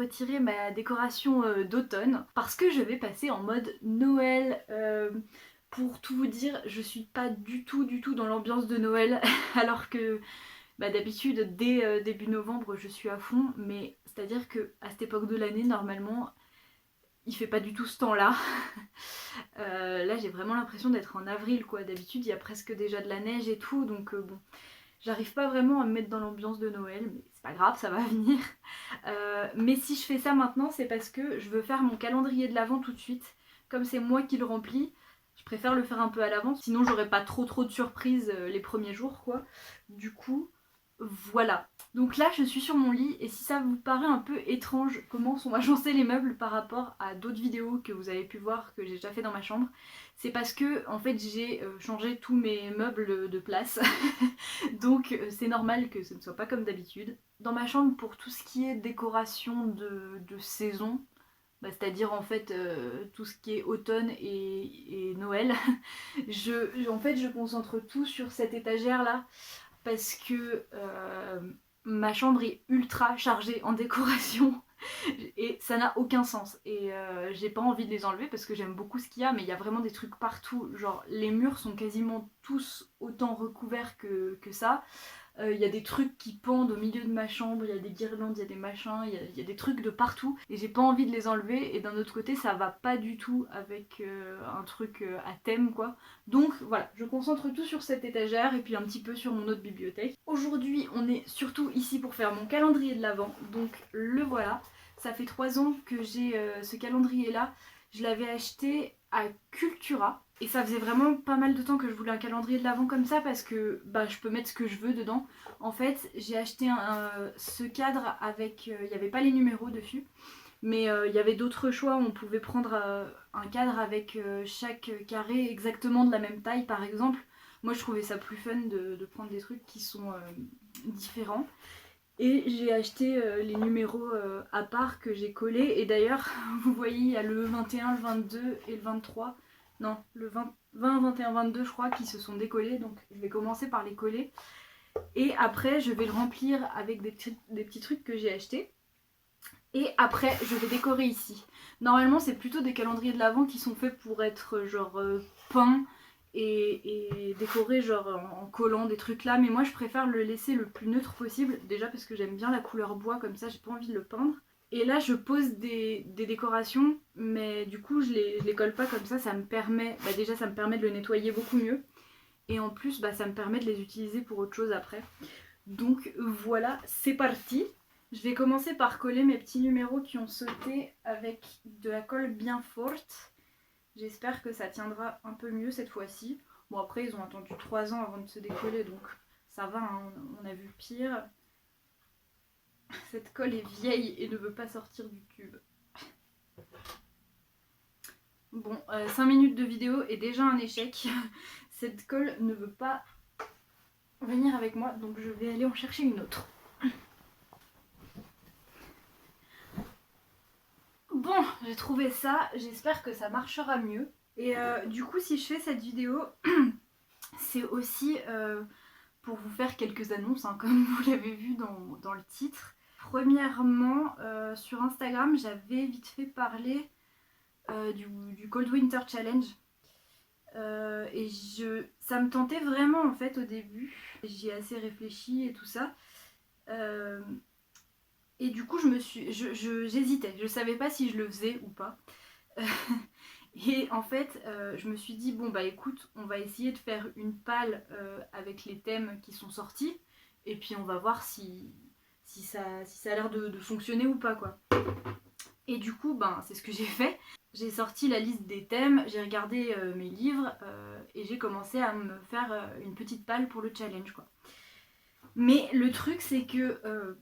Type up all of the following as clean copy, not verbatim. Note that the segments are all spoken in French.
retirer ma décoration d'automne parce que je vais passer en mode Noël. Pour tout vous dire, je suis pas du tout dans l'ambiance de Noël alors que d'habitude dès début novembre je suis à fond, mais c'est à dire que à cette époque de l'année normalement il fait pas du tout ce temps là. Là j'ai vraiment l'impression d'être en avril quoi, d'habitude il y a presque déjà de la neige et tout, donc bon, j'arrive pas vraiment à me mettre dans l'ambiance de Noël, mais c'est pas grave, ça va venir. Mais si je fais ça maintenant, c'est parce que je veux faire mon calendrier de l'Avent tout de suite. Comme c'est moi qui le remplis, je préfère le faire un peu à l'avance, sinon j'aurais pas trop de surprises les premiers jours quoi. Du coup, voilà. Donc là je suis sur mon lit et si ça vous paraît un peu étrange comment sont agencés les meubles par rapport à d'autres vidéos que vous avez pu voir que j'ai déjà fait dans ma chambre, c'est parce que en fait j'ai changé tous mes meubles de place. Donc c'est normal que ce ne soit pas comme d'habitude. Dans ma chambre, pour tout ce qui est décoration de saison, c'est-à-dire en fait tout ce qui est automne et Noël, en fait je concentre tout sur cette étagère là parce que ma chambre est ultra chargée en décoration et ça n'a aucun sens. Et j'ai pas envie de les enlever parce que j'aime beaucoup ce qu'il y a, mais il y a vraiment des trucs partout. Genre les murs sont quasiment tous autant recouverts que ça. Il y a des trucs qui pendent au milieu de ma chambre, il y a des guirlandes, il y a des machins, il y a des trucs de partout et j'ai pas envie de les enlever, et d'un autre côté ça va pas du tout avec un truc à thème quoi. Donc voilà, je concentre tout sur cette étagère et puis un petit peu sur mon autre bibliothèque. Aujourd'hui on est surtout ici pour faire mon calendrier de l'Avent, donc le voilà. Ça fait 3 ans que j'ai ce calendrier là, je l'avais acheté à Cultura. Et ça faisait vraiment pas mal de temps que je voulais un calendrier de l'Avent comme ça parce que je peux mettre ce que je veux dedans. En fait, j'ai acheté ce cadre avec... il n'y avait pas les numéros dessus, mais il y avait d'autres choix. On pouvait prendre un cadre avec chaque carré exactement de la même taille par exemple. Moi je trouvais ça plus fun de prendre des trucs qui sont différents. Et j'ai acheté les numéros à part que j'ai collés. Et d'ailleurs, vous voyez, il y a le 21, le 22 et le 23. Non, le 20, 21, 22 je crois qui se sont décollés. Donc je vais commencer par les coller. Et après, je vais le remplir avec des petits trucs que j'ai achetés. Et après, je vais décorer ici. Normalement, c'est plutôt des calendriers de l'Avent qui sont faits pour être genre peints et décorer genre en collant des trucs là, mais moi je préfère le laisser le plus neutre possible, déjà parce que j'aime bien la couleur bois comme ça, j'ai pas envie de le peindre. Et là je pose des décorations, mais du coup je les colle pas comme ça me permet, déjà ça me permet de le nettoyer beaucoup mieux, et en plus ça me permet de les utiliser pour autre chose après. Donc voilà, c'est parti. Je vais commencer par coller mes petits numéros qui ont sauté avec de la colle bien forte. J'espère que ça tiendra un peu mieux cette fois-ci. Bon après ils ont attendu 3 ans avant de se décoller, donc ça va, hein, on a vu pire. Cette colle est vieille et ne veut pas sortir du tube. Bon, 5 minutes de vidéo est déjà un échec. Cette colle ne veut pas venir avec moi, donc je vais aller en chercher une autre. Bon, j'ai trouvé ça, j'espère que ça marchera mieux. Et du coup, si je fais cette vidéo, c'est aussi pour vous faire quelques annonces, hein, comme vous l'avez vu dans le titre. Premièrement, sur Instagram, j'avais vite fait parler du Cold Winter Challenge. Et ça me tentait vraiment en fait au début. J'y ai assez réfléchi et tout ça. Et du coup, j'hésitais. Je savais pas si je le faisais ou pas. Et en fait, je me suis dit, bon écoute, on va essayer de faire une palle avec les thèmes qui sont sortis. Et puis on va voir si ça a l'air de fonctionner ou pas quoi. Et du coup, c'est ce que j'ai fait. J'ai sorti la liste des thèmes, j'ai regardé mes livres et j'ai commencé à me faire une petite palle pour le challenge quoi. Mais le truc c'est que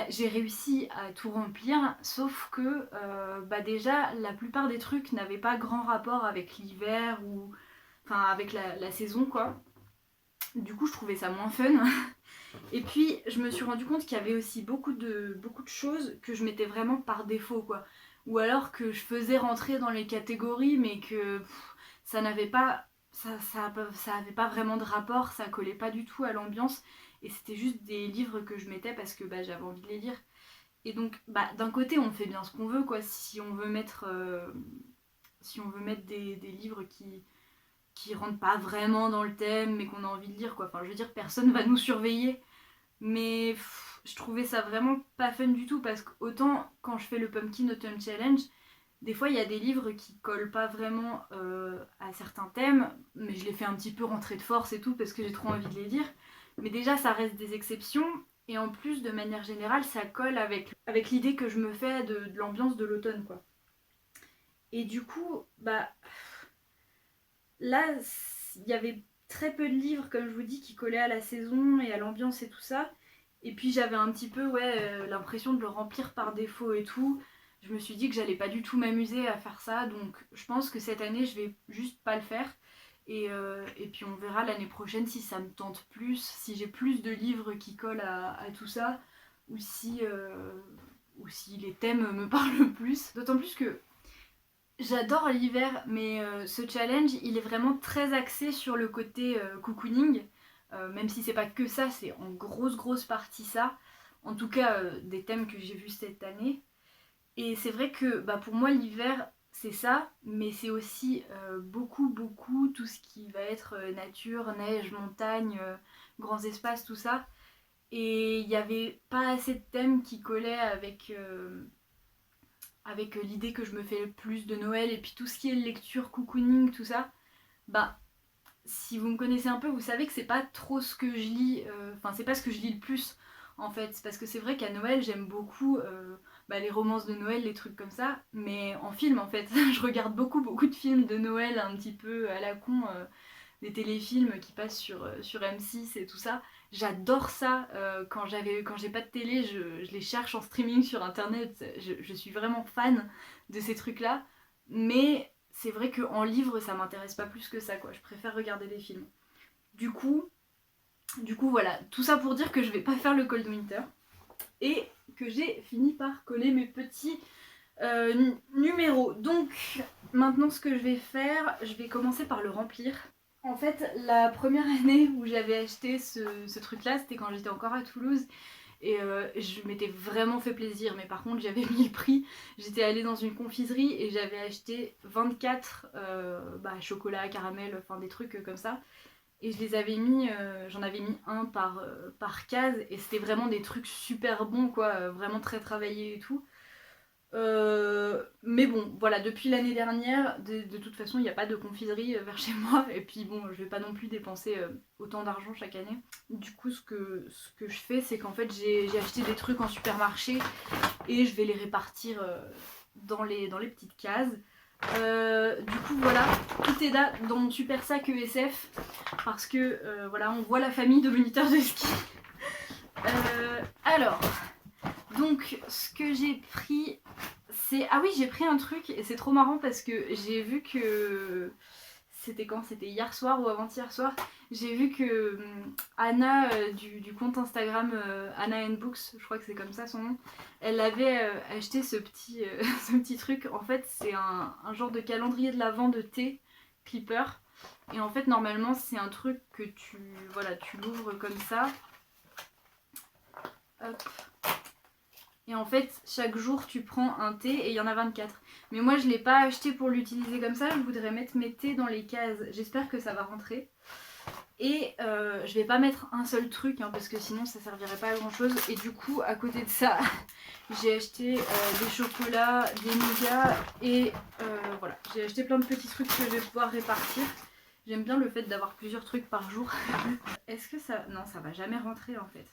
j'ai réussi à tout remplir, sauf que déjà la plupart des trucs n'avaient pas grand rapport avec l'hiver ou avec la saison quoi. Du coup je trouvais ça moins fun. Et puis je me suis rendu compte qu'il y avait aussi beaucoup de choses que je mettais vraiment par défaut quoi. Ou alors que je faisais rentrer dans les catégories mais que ça n'avait pas ça avait pas vraiment de rapport, ça collait pas du tout à l'ambiance et c'était juste des livres que je mettais parce que j'avais envie de les lire. Et donc bah, d'un côté on fait bien ce qu'on veut quoi, si on veut mettre, des livres qui rentrent pas vraiment dans le thème mais qu'on a envie de lire quoi. Enfin je veux dire personne va nous surveiller. Mais je trouvais ça vraiment pas fun du tout parce qu'autant quand je fais le Pumpkin Autumn Challenge, des fois il y a des livres qui collent pas vraiment à certains thèmes, mais je les fais un petit peu rentrer de force et tout parce que j'ai trop envie de les lire. Mais déjà ça reste des exceptions et en plus de manière générale ça colle avec l'idée que je me fais de l'ambiance de l'automne quoi. Et du coup, bah là il y avait très peu de livres comme je vous dis qui collaient à la saison et à l'ambiance et tout ça. Et puis j'avais un petit peu l'impression de le remplir par défaut et tout. Je me suis dit que j'allais pas du tout m'amuser à faire ça, donc je pense que cette année je vais juste pas le faire. Et puis on verra l'année prochaine si ça me tente plus, si j'ai plus de livres qui collent à tout ça, ou si les thèmes me parlent plus. D'autant plus que j'adore l'hiver, mais ce challenge il est vraiment très axé sur le côté cocooning. Même si c'est pas que ça, c'est en grosse partie ça. En tout cas, des thèmes que j'ai vus cette année. Et c'est vrai que bah, pour moi, l'hiver, c'est ça, mais c'est aussi beaucoup tout ce qui va être nature, neige, montagne, grands espaces, tout ça. Et il n'y avait pas assez de thèmes qui collaient avec l'idée que je me fais le plus de Noël et puis tout ce qui est lecture, cocooning, tout ça. Bah, si vous me connaissez un peu, vous savez que c'est pas trop ce que je lis, enfin c'est pas ce que je lis le plus en fait, parce que c'est vrai qu'à Noël j'aime beaucoup les romances de Noël, les trucs comme ça, mais en film en fait, je regarde beaucoup de films de Noël un petit peu à la con, des téléfilms qui passent sur M6 et tout ça. J'adore ça, quand j'ai pas de télé, je les cherche en streaming sur internet, je suis vraiment fan de ces trucs là, mais c'est vrai qu'en livre ça m'intéresse pas plus que ça quoi, je préfère regarder des films. Du coup, voilà, tout ça pour dire que je vais pas faire le Cold Winter et que j'ai fini par coller mes petits numéros. Donc maintenant ce que je vais faire, je vais commencer par le remplir. En fait, la première année où j'avais acheté ce truc-là, c'était quand j'étais encore à Toulouse. Et je m'étais vraiment fait plaisir, mais par contre j'avais mis le prix. J'étais allée dans une confiserie et j'avais acheté 24 chocolat, caramel, enfin des trucs comme ça. Et je les avais mis, j'en avais mis un par case et c'était vraiment des trucs super bons quoi, vraiment très travaillés et tout. Mais bon, voilà, depuis l'année dernière, de toute façon, il n'y a pas de confiserie vers chez moi. Et puis bon, je vais pas non plus dépenser autant d'argent chaque année. Du coup, ce que je fais, c'est qu'en fait, j'ai acheté des trucs en supermarché et je vais les répartir dans les petites cases. Du coup, voilà, tout est là dans mon super sac ESF parce que voilà, on voit la famille de moniteurs de ski. Alors, donc, ce que j'ai pris, c'est... Ah oui, j'ai pris un truc, et c'est trop marrant parce que j'ai vu que... C'était quand? C'était hier soir ou avant-hier soir. J'ai vu que Anna, du compte Instagram Anna Books, je crois que c'est comme ça son nom, elle avait acheté ce petit, ce petit truc. En fait, c'est un genre de calendrier de l'avent de thé Clipper. Et en fait, normalement, c'est un truc que tu l'ouvres comme ça. Hop. Et en fait, chaque jour, tu prends un thé et il y en a 24. Mais moi, je ne l'ai pas acheté pour l'utiliser comme ça. Je voudrais mettre mes thés dans les cases. J'espère que ça va rentrer. Et je vais pas mettre un seul truc, hein, parce que sinon, ça servirait pas à grand chose. Et du coup, à côté de ça, j'ai acheté des chocolats, des nougats. Et voilà, j'ai acheté plein de petits trucs que je vais pouvoir répartir. J'aime bien le fait d'avoir plusieurs trucs par jour. Est-ce que ça... Non, ça va jamais rentrer en fait.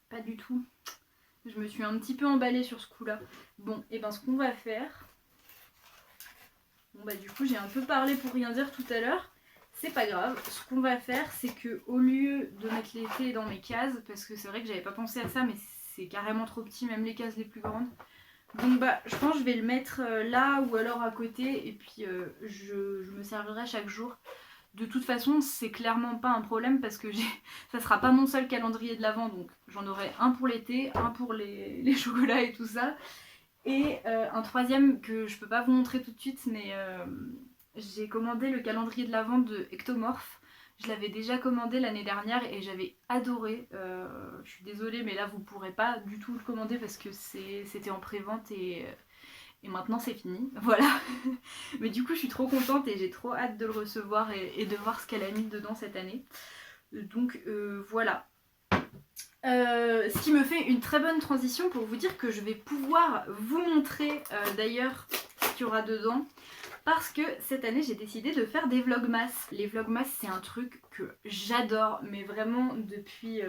Pas du tout. Je me suis un petit peu emballée sur ce coup-là. Bon, et ben ce qu'on va faire... Bon bah du coup j'ai un peu parlé pour rien dire tout à l'heure. C'est pas grave. Ce qu'on va faire, c'est que au lieu de mettre les thés dans mes cases, parce que c'est vrai que j'avais pas pensé à ça, mais c'est carrément trop petit, même les cases les plus grandes. Donc bah je pense que je vais le mettre là ou alors à côté, et puis je me servirai chaque jour. De toute façon, c'est clairement pas un problème parce que ça sera pas mon seul calendrier de l'avent, donc j'en aurai un pour l'été, un pour les chocolats et tout ça. Et un troisième que je peux pas vous montrer tout de suite, mais j'ai commandé le calendrier de l'avent de Ectomorph. Je l'avais déjà commandé l'année dernière et j'avais adoré. Je suis désolée mais là vous pourrez pas du tout le commander parce que c'était en pré-vente et maintenant c'est fini. Voilà. Mais du coup je suis trop contente et j'ai trop hâte de le recevoir et de voir ce qu'elle a mis dedans cette année. Donc voilà. Ce qui me fait une très bonne transition pour vous dire que je vais pouvoir vous montrer d'ailleurs ce qu'il y aura dedans. Parce que cette année j'ai décidé de faire des vlogmas. Les vlogmas c'est un truc que j'adore, mais vraiment depuis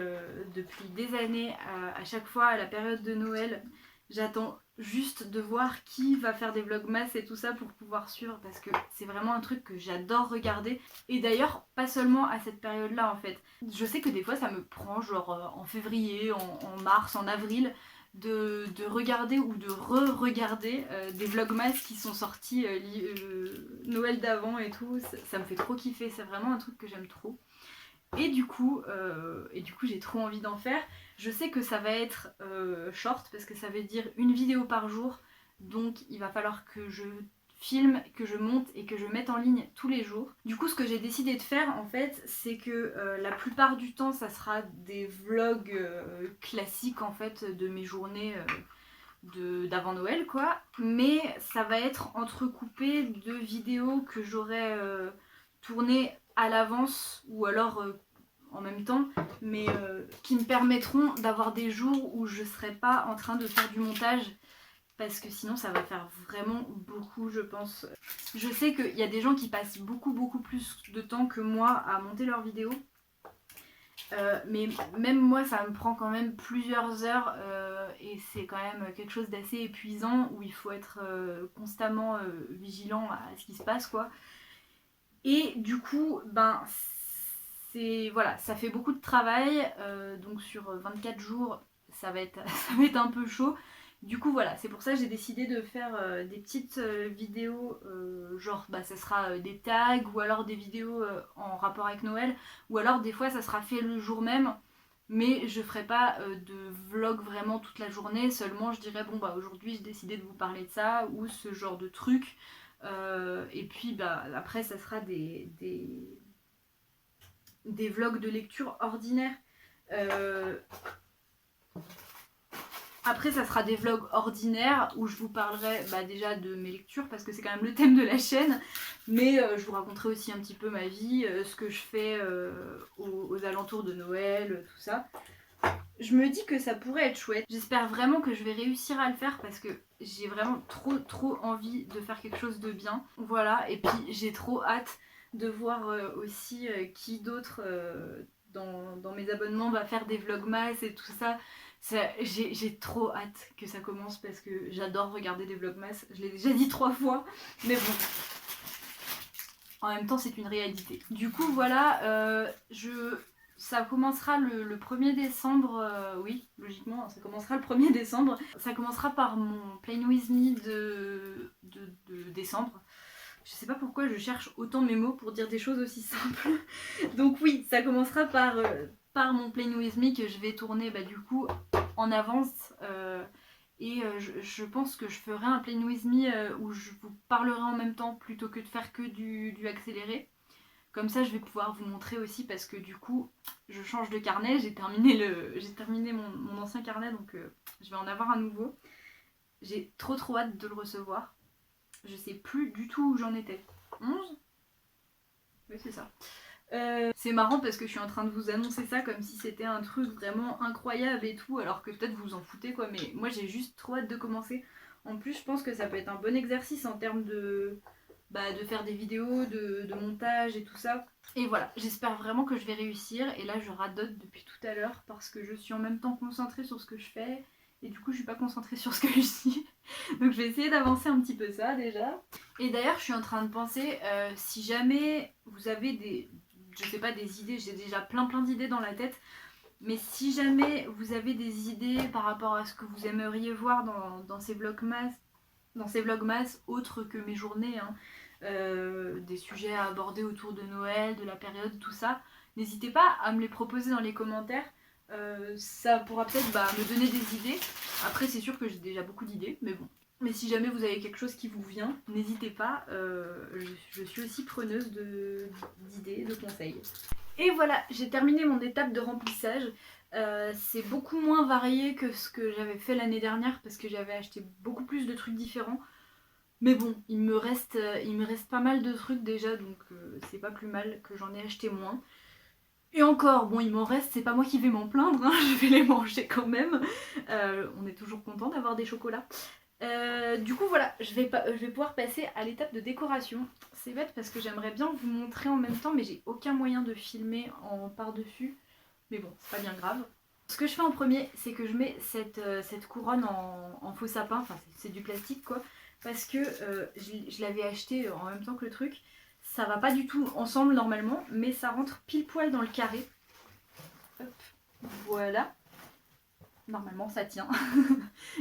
des années, à chaque fois à la période de Noël, j'attends juste de voir qui va faire des vlogmas et tout ça pour pouvoir suivre parce que c'est vraiment un truc que j'adore regarder. Et d'ailleurs pas seulement à cette période là en fait. Je sais que des fois ça me prend genre en février, en mars, en avril de regarder ou de re-regarder des vlogmas qui sont sortis Noël d'avant et tout, ça me fait trop kiffer, c'est vraiment un truc que j'aime trop. Et du coup j'ai trop envie d'en faire. Je sais que ça va être short parce que ça veut dire une vidéo par jour, donc il va falloir que je filme, que je monte et que je mette en ligne tous les jours. Du coup ce que j'ai décidé de faire en fait c'est que la plupart du temps ça sera des vlogs classiques en fait de mes journées d'avant Noël quoi, mais ça va être entrecoupé de vidéos que j'aurai tournées à l'avance ou alors en même temps, mais qui me permettront d'avoir des jours où je serai pas en train de faire du montage parce que sinon ça va faire vraiment beaucoup je pense. Je sais qu'il y a des gens qui passent beaucoup plus de temps que moi à monter leurs vidéos. Mais même moi ça me prend quand même plusieurs heures et c'est quand même quelque chose d'assez épuisant où il faut être constamment vigilant à ce qui se passe quoi. Et du coup ben voilà, ça fait beaucoup de travail donc sur 24 jours ça va être un peu chaud. Du coup voilà, c'est pour ça que j'ai décidé de faire des petites vidéos genre bah ça sera des tags ou alors des vidéos en rapport avec Noël ou alors des fois ça sera fait le jour même mais je ferai pas de vlog vraiment toute la journée, seulement je dirais bon bah aujourd'hui j'ai décidé de vous parler de ça ou ce genre de truc et puis bah après ça sera des vlogs de lecture ordinaires. Après ça sera des vlogs ordinaires où je vous parlerai bah, déjà de mes lectures parce que c'est quand même le thème de la chaîne, mais je vous raconterai aussi un petit peu ma vie, ce que je fais aux alentours de Noël, tout ça. Je me dis que ça pourrait être chouette, j'espère vraiment que je vais réussir à le faire parce que j'ai vraiment trop envie de faire quelque chose de bien. Voilà, et puis j'ai trop hâte de voir aussi qui d'autre dans mes abonnements va faire des vlogmas et tout ça. J'ai trop hâte que ça commence parce que j'adore regarder des vlogmas, je l'ai déjà dit 3 fois, mais bon, en même temps c'est une réalité. Du coup voilà, ça commencera le 1er décembre, oui logiquement ça commencera le 1er décembre. Ça commencera par mon Play With Me de décembre. Je sais pas pourquoi je cherche autant mes mots pour dire des choses aussi simples. Donc oui, ça commencera par mon Play With Me que je vais tourner bah, du coup en avance. Et je pense que je ferai un Play With Me où je vous parlerai en même temps plutôt que de faire que du accéléré. Comme ça je vais pouvoir vous montrer aussi parce que du coup je change de carnet, j'ai terminé mon ancien carnet donc je vais en avoir un nouveau. J'ai trop hâte de le recevoir. Je sais plus du tout où j'en étais. 11 ? Oui c'est ça. C'est marrant parce que je suis en train de vous annoncer ça comme si c'était un truc vraiment incroyable et tout, alors que peut-être vous en foutez quoi, mais moi j'ai juste trop hâte de commencer. En plus je pense que ça peut être un bon exercice en termes de faire des vidéos, de montage et tout ça. Et voilà, j'espère vraiment que je vais réussir. Et là je radote depuis tout à l'heure parce que je suis en même temps concentrée sur ce que je fais et du coup je suis pas concentrée sur ce que je dis. Donc je vais essayer d'avancer un petit peu ça déjà. Et d'ailleurs je suis en train de penser, si jamais vous avez je sais pas, des idées, j'ai déjà plein d'idées dans la tête, mais si jamais vous avez des idées par rapport à ce que vous aimeriez voir dans ces vlogmas, autres que mes journées, hein, des sujets à aborder autour de Noël, de la période, tout ça, n'hésitez pas à me les proposer dans les commentaires. Ça pourra peut-être me donner des idées. Après c'est sûr que j'ai déjà beaucoup d'idées, mais bon, Mais si jamais vous avez quelque chose qui vous vient, n'hésitez pas, je suis aussi preneuse d'idées, de conseils. Et voilà, j'ai terminé mon étape de remplissage. C'est beaucoup moins varié que ce que j'avais fait l'année dernière parce que j'avais acheté beaucoup plus de trucs différents. Mais bon, il me reste pas mal de trucs déjà, donc c'est pas plus mal que j'en ai acheté moins. Et encore, bon, il m'en reste, c'est pas moi qui vais m'en plaindre, hein, je vais les manger quand même. On est toujours content d'avoir des chocolats. Du coup voilà, je vais pouvoir passer à l'étape de décoration. C'est bête parce que j'aimerais bien vous montrer en même temps, mais j'ai aucun moyen de filmer en par-dessus. Mais bon, c'est pas bien grave. Ce que je fais en premier, c'est que je mets cette couronne en faux sapin, enfin c'est du plastique quoi, parce que je l'avais acheté en même temps que le truc. Ça va pas du tout ensemble normalement, mais ça rentre pile poil dans le carré. Hop, voilà. Normalement ça tient,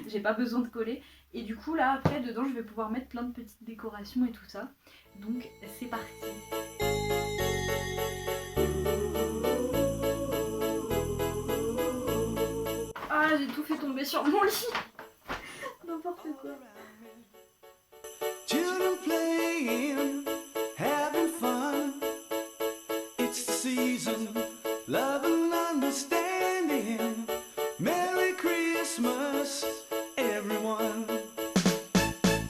j'ai pas besoin de coller. Et du coup là après dedans je vais pouvoir mettre plein de petites décorations et tout ça. Donc c'est parti. Ah j'ai tout fait tomber sur mon lit. N'importe quoi. Children playing, having fun. It's the season, love and understanding. Merry Christmas, everyone.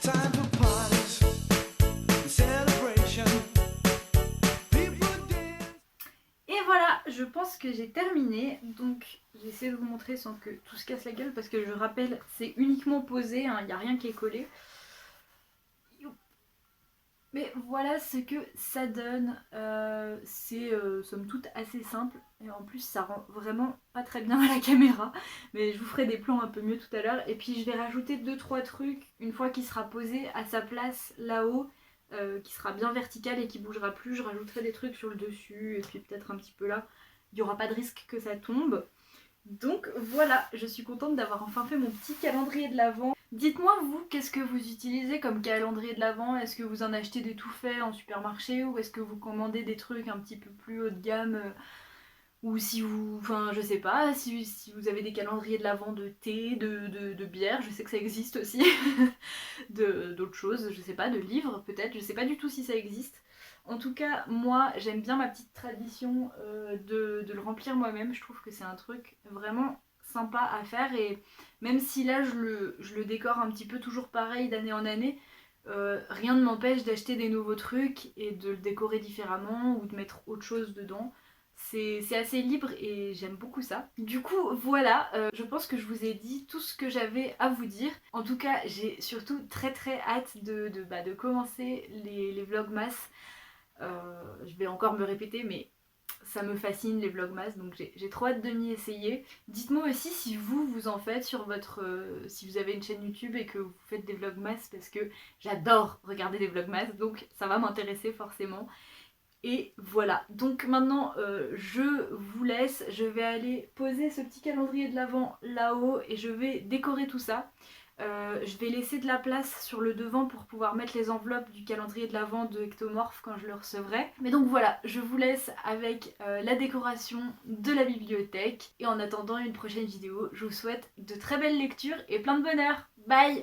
Time for parties and celebration. People dance. Et voilà, je pense que j'ai terminé. Donc, j'essaie de vous montrer sans que tout se casse la gueule parce que je rappelle, c'est uniquement posé, hein, il n'y a rien qui est collé. Mais voilà ce que ça donne, c'est somme toute assez simple et en plus ça rend vraiment pas très bien à la caméra, mais je vous ferai des plans un peu mieux tout à l'heure. Et puis je vais rajouter 2-3 trucs une fois qu'il sera posé à sa place là-haut, qui sera bien vertical et qui bougera plus. Je rajouterai des trucs sur le dessus et puis peut-être un petit peu là, il n'y aura pas de risque que ça tombe. Donc voilà, je suis contente d'avoir enfin fait mon petit calendrier de l'Avent. Dites-moi vous, qu'est-ce que vous utilisez comme calendrier de l'Avent? Est-ce que vous en achetez des tout faits en supermarché ou est-ce que vous commandez des trucs un petit peu plus haut de gamme ou si vous, enfin je sais pas, si vous avez des calendriers de l'Avent de thé, de bière, je sais que ça existe aussi, d'autres choses, je sais pas, de livres peut-être, je sais pas du tout si ça existe. En tout cas, moi, j'aime bien ma petite tradition de le remplir moi-même. Je trouve que c'est un truc vraiment sympa à faire. Et même si là, je le décore un petit peu toujours pareil d'année en année, rien ne m'empêche d'acheter des nouveaux trucs et de le décorer différemment ou de mettre autre chose dedans. C'est assez libre et j'aime beaucoup ça. Du coup, voilà, je pense que je vous ai dit tout ce que j'avais à vous dire. En tout cas, j'ai surtout très hâte de commencer les vlogmas. Je vais encore me répéter mais ça me fascine les vlogmas donc j'ai trop hâte de m'y essayer. Dites-moi aussi si vous en faites sur votre... si vous avez une chaîne YouTube et que vous faites des vlogmas parce que j'adore regarder des vlogmas donc ça va m'intéresser forcément. Et voilà, donc maintenant je vous laisse, je vais aller poser ce petit calendrier de l'Avent là-haut et je vais décorer tout ça. Je vais laisser de la place sur le devant pour pouvoir mettre les enveloppes du calendrier de l'Avent de Ectomorph quand je le recevrai. Mais donc voilà, je vous laisse avec la décoration de la bibliothèque. Et en attendant une prochaine vidéo, je vous souhaite de très belles lectures et plein de bonheur. Bye!